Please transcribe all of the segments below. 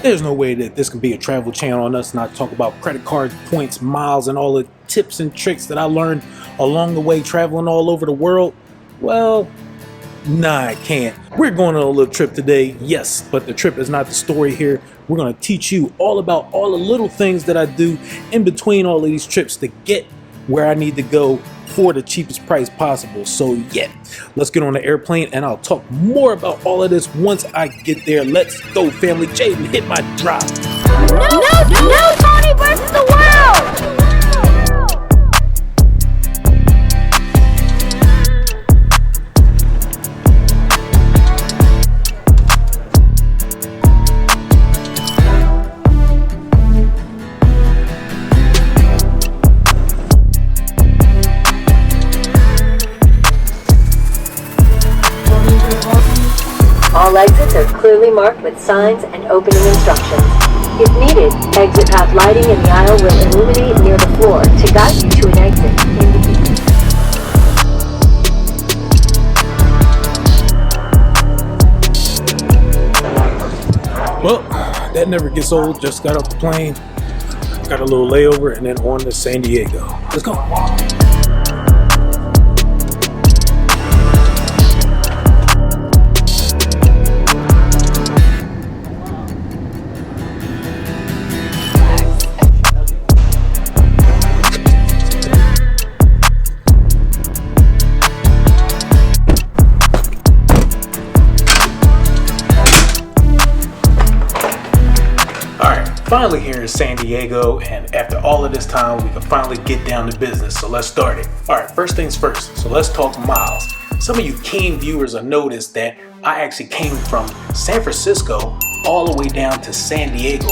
There's no way that this can be a travel channel on us not talk about credit cards, points, miles, and all the tips and tricks that I learned along the way traveling all over the world. Well, nah, I can't. We're going on a little trip today, yes, but the trip is not the story here. We're going to teach you all about all the little things that I do in between all of these trips to get where I need to go for the cheapest price possible. So yeah, let's get on the airplane and I'll talk more about all of this once I get there. Let's go, family. Jaden, hit my drop. No, Tony versus the world! All exits are clearly marked with signs and opening instructions. If needed, exit path lighting in the aisle will illuminate near the floor to guide you to an exit. Well, that never gets old. Just got off the plane, got a little layover, and then on to San Diego. Let's go. Finally here in San Diego, and after all of this time we can finally get down to business, so let's start it. Alright, first things first, so let's talk miles. Some of you keen viewers will notice that I actually came from San Francisco all the way down to San Diego,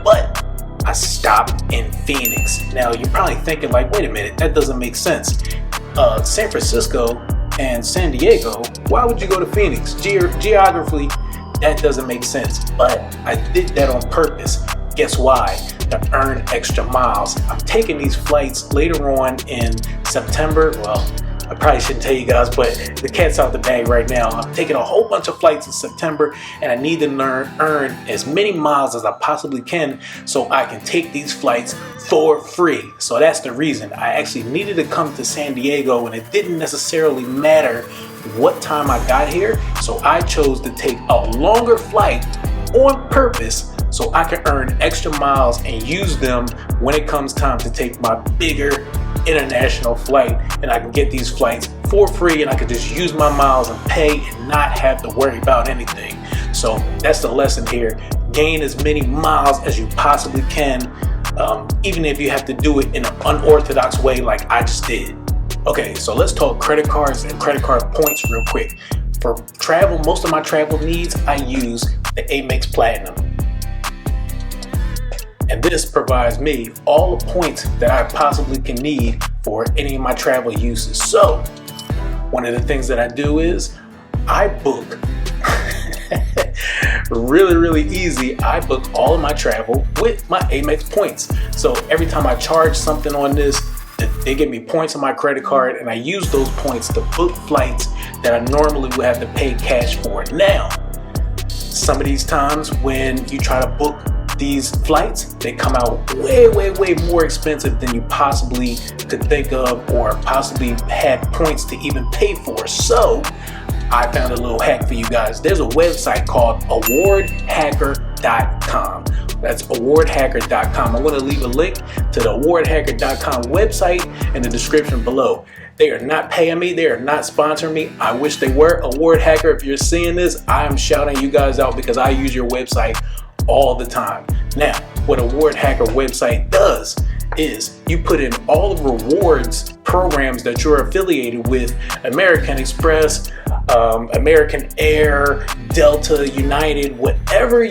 but I stopped in Phoenix. Now you're probably thinking like, wait a minute, that doesn't make sense. San Francisco and San Diego, why would you go to Phoenix? Geographically, that doesn't make sense, but I did that on purpose. Guess why? To earn extra miles. I'm taking these flights later on in September. Well, I probably shouldn't tell you guys, but the cat's out the bag right now. I'm taking a whole bunch of flights in September, and I need to earn as many miles as I possibly can so I can take these flights for free. So that's the reason. I actually needed to come to San Diego, and it didn't necessarily matter what time I got here. So I chose to take a longer flight on purpose so I can earn extra miles and use them when it comes time to take my bigger international flight, and I can get these flights for free and I can just use my miles and pay and not have to worry about anything. So that's the lesson here. Gain as many miles as you possibly can, even if you have to do it in an unorthodox way like I just did. Okay, so let's talk credit cards and credit card points real quick. For travel, most of my travel needs, I use the Amex Platinum. And this provides me all the points that I possibly can need for any of my travel uses. So, one of the things that I do is I book really easy. I book all of my travel with my Amex points. So every time I charge something on this, they give me points on my credit card, and I use those points to book flights that I normally would have to pay cash for. Now, some of these times when you try to book these flights, they come out way more expensive than you possibly could think of or possibly had points to even pay for. So I found a little hack for you guys. There's a website called awardhacker.com. That's awardhacker.com. I'm going to leave a link to the awardhacker.com website in the description below. They are not paying me. They are not sponsoring me. I wish they were. Award Hacker, if you're seeing this, I am shouting you guys out because I use your website all the time. Now, what Award Hacker website does is you put in all the rewards programs that you're affiliated with: American Express, American Air, Delta, United, whatever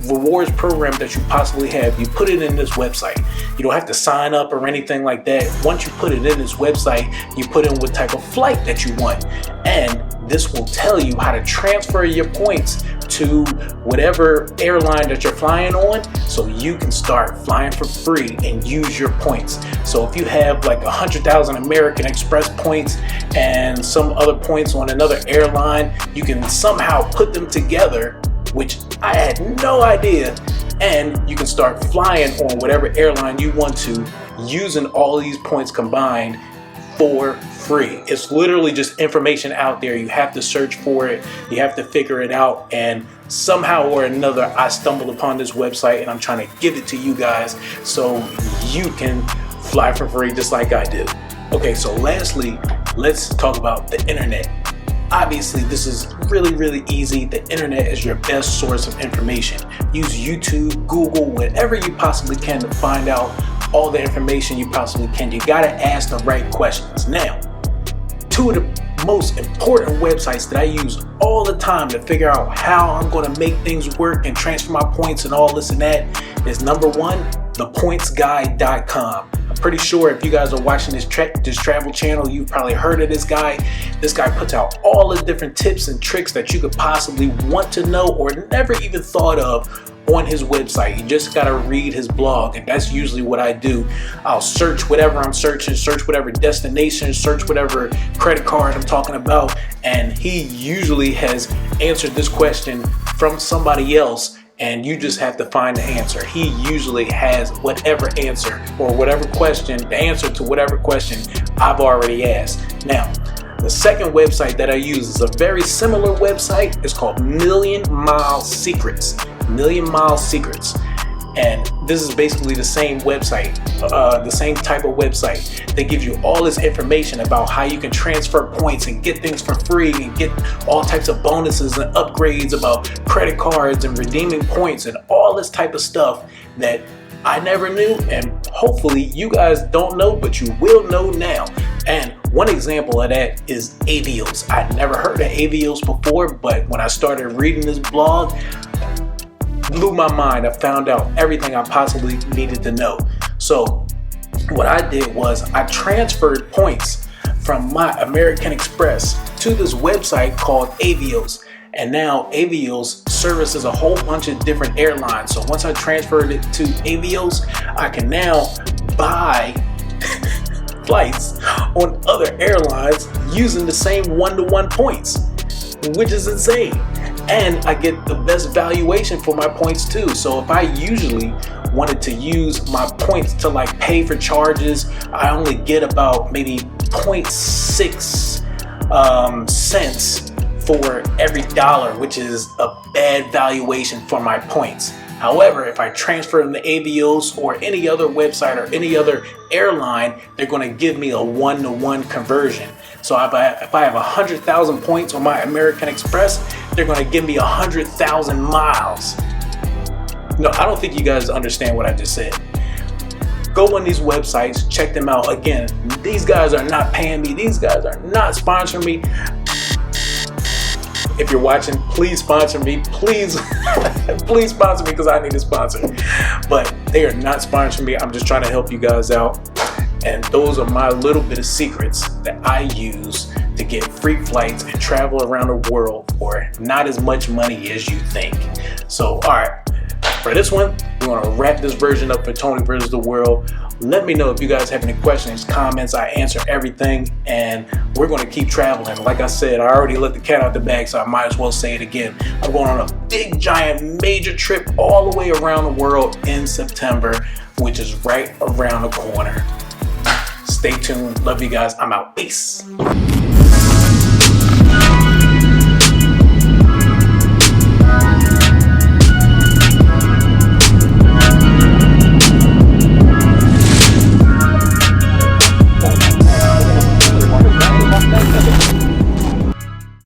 rewards program that you possibly have, you put it in this website. You don't have to sign up or anything like that. Once you put it in this website, you put in what type of flight that you want, and this will tell you how to transfer your points to whatever airline that you're flying on, so you can start flying for free and use your points. So if you have like 100,000 American Express points and some other points on another airline, you can somehow put them together, which I had no idea, and you can start flying on whatever airline you want to using all these points combined for free. It's literally just information out there. You have to search for it, you have to figure it out, and somehow or another I stumbled upon this website and I'm trying to give it to you guys so you can fly for free just like I do. Okay, so lastly, let's talk about the internet. Obviously, this is really easy. The internet is your best source of information. Use YouTube, Google, whatever you possibly can to find out all the information you possibly can. You gotta ask the right questions. Now, two of the most important websites that I use all the time to figure out how I'm gonna make things work and transfer my points and all this and that is number one, thepointsguide.com. I'm pretty sure if you guys are watching this travel channel, you've probably heard of this guy. This guy puts out all the different tips and tricks that you could possibly want to know or never even thought of on his website. You just gotta read his blog, and that's usually what I do. I'll search whatever I'm searching, search whatever destination, search whatever credit card I'm talking about, and he usually has answered this question from somebody else, and you just have to find the answer. He usually has whatever answer or whatever question, the answer to whatever question I've already asked. Now, the second website that I use is a very similar website. It's called Million Mile Secrets. Million Mile Secrets. And this is basically the same website, the same type of website that gives you all this information about how you can transfer points and get things for free and get all types of bonuses and upgrades about credit cards and redeeming points and all this type of stuff that I never knew, and hopefully you guys don't know, but you will know now. And one example of that is AVIOS. I'd never heard of AVIOS before, but when I started reading this blog, blew my mind. I found out everything I possibly needed to know. So what I did was I transferred points from my American Express to this website called AVIOS. And now AVIOS services a whole bunch of different airlines. So once I transferred it to AVIOS, I can now buy flights on other airlines using the same one-to-one points, which is insane. And I get the best valuation for my points too. So if I usually wanted to use my points to like pay for charges, I only get about maybe 0.6 cents for every dollar, which is a bad valuation for my points. However, if I transfer them to AVIOS or any other website or any other airline, they're going to give me a one-to-one conversion. So if I have 100,000 points on my American Express, they're going to give me 100,000 miles. No, I don't think you guys understand what I just said. Go on these websites, check them out. Again, these guys are not paying me. These guys are not sponsoring me. If you're watching, please sponsor me. Please, please sponsor me because I need a sponsor. But they are not sponsoring me. I'm just trying to help you guys out. And those are my little bit of secrets that I use to get free flights and travel around the world for not as much money as you think. So, all right, for this one, we're going to wrap this version up for Tony versus the World. Let me know if you guys have any questions, comments. I answer everything, and we're going to keep traveling. Like I said, I already let the cat out the bag, so I might as well say it again. I'm going on a big, giant, major trip all the way around the world in September, which is right around the corner. Stay tuned. Love you guys. I'm out. Peace.